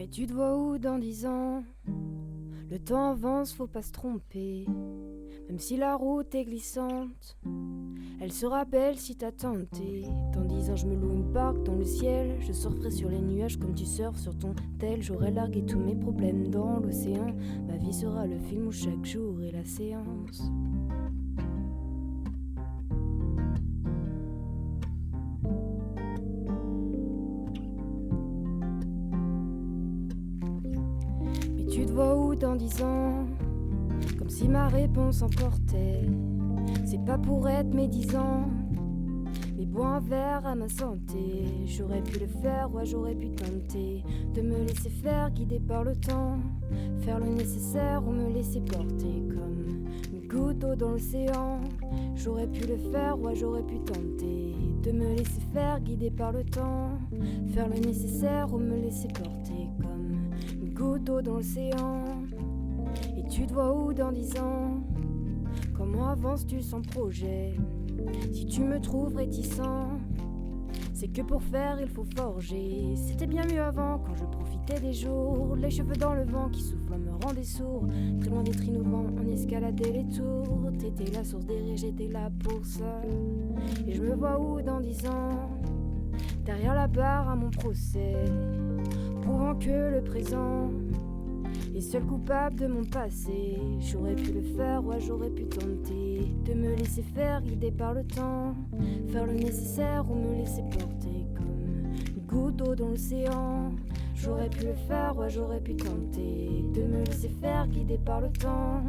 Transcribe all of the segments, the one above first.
Mais tu te vois où dans 10 ans? Le temps avance, faut pas se tromper. Même si la route est glissante, elle sera belle si t'as tenté. Dans 10 ans je me loue une barque dans le ciel. Je surferai sur les nuages comme tu surfes sur ton tel. J'aurai largué tous mes problèmes dans l'océan. Ma vie sera le film où chaque jour est la séance. Mais tu te vois où dans 10 ans? Comme si ma réponse emportait. C'est pas pour être médisant, mais bois un verre à ma santé. J'aurais pu le faire, ouais j'aurais pu tenter de me laisser faire, guider par le temps, faire le nécessaire ou me laisser porter comme une goutte d'eau dans l'océan. J'aurais pu le faire, ouais j'aurais pu tenter de me laisser faire, guider par le temps, faire le nécessaire ou me laisser porter comme une goutte d'eau dans l'océan. Et tu te vois où dans 10 ans? Comment avances-tu sans projet? Si tu me trouves réticent, c'est que pour faire il faut forger. C'était bien mieux avant quand je profitais des jours. Les cheveux dans le vent qui soufflent me rendaient sourd. Très loin d'être innovant, on escaladait les tours. T'étais la source des rires, j'étais là pour ça. Et je me vois où dans 10 ans? Derrière la barre à mon procès, prouvant que le présent est seul coupable de mon passé. J'aurais pu le faire, ouais j'aurais pu tenter de me laisser faire, guider par le temps, faire le nécessaire ou me laisser porter comme une goutte d'eau dans l'océan. J'aurais pu le faire, ouais j'aurais pu tenter de me laisser faire, guider par le temps,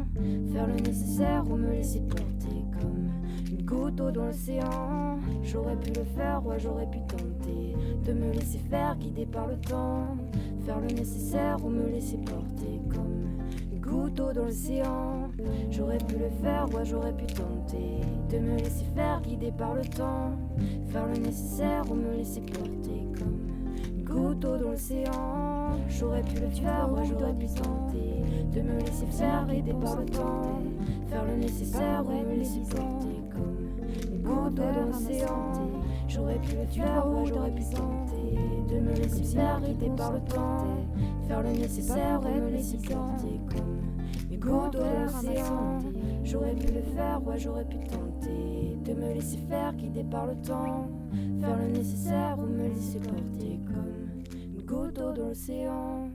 faire le nécessaire ou me laisser porter comme une goutte d'eau dans l'océan. J'aurais pu le faire, ouais j'aurais pu tenter de me laisser faire, guider par le temps, faire le nécessaire ou me laisser porter comme une goutte d'eau dans l'océan. J'aurais pu le faire, ouais j'aurais pu tenter de me laisser faire, guider par le temps, faire le nécessaire ou me laisser porter comme une goutte d'eau dans l'océan. J'aurais pu le faire, ouais j'aurais pu tenter de me laisser faire, guider par le temps, faire le nécessaire ou me laisser porter comme une goutte d'eau dans l'océan. J'aurais pu le faire, ouais j'aurais pu tenter de me laisser faire, guider par le temps, faire le nécessaire ou me laisser porter comme une goutte d'eau dans l'océan. J'aurais pu le faire, ouais j'aurais pu tenter de me laisser faire, guider par le temps, faire le nécessaire ou me laisser porter comme une goutte d'eau dans l'océan.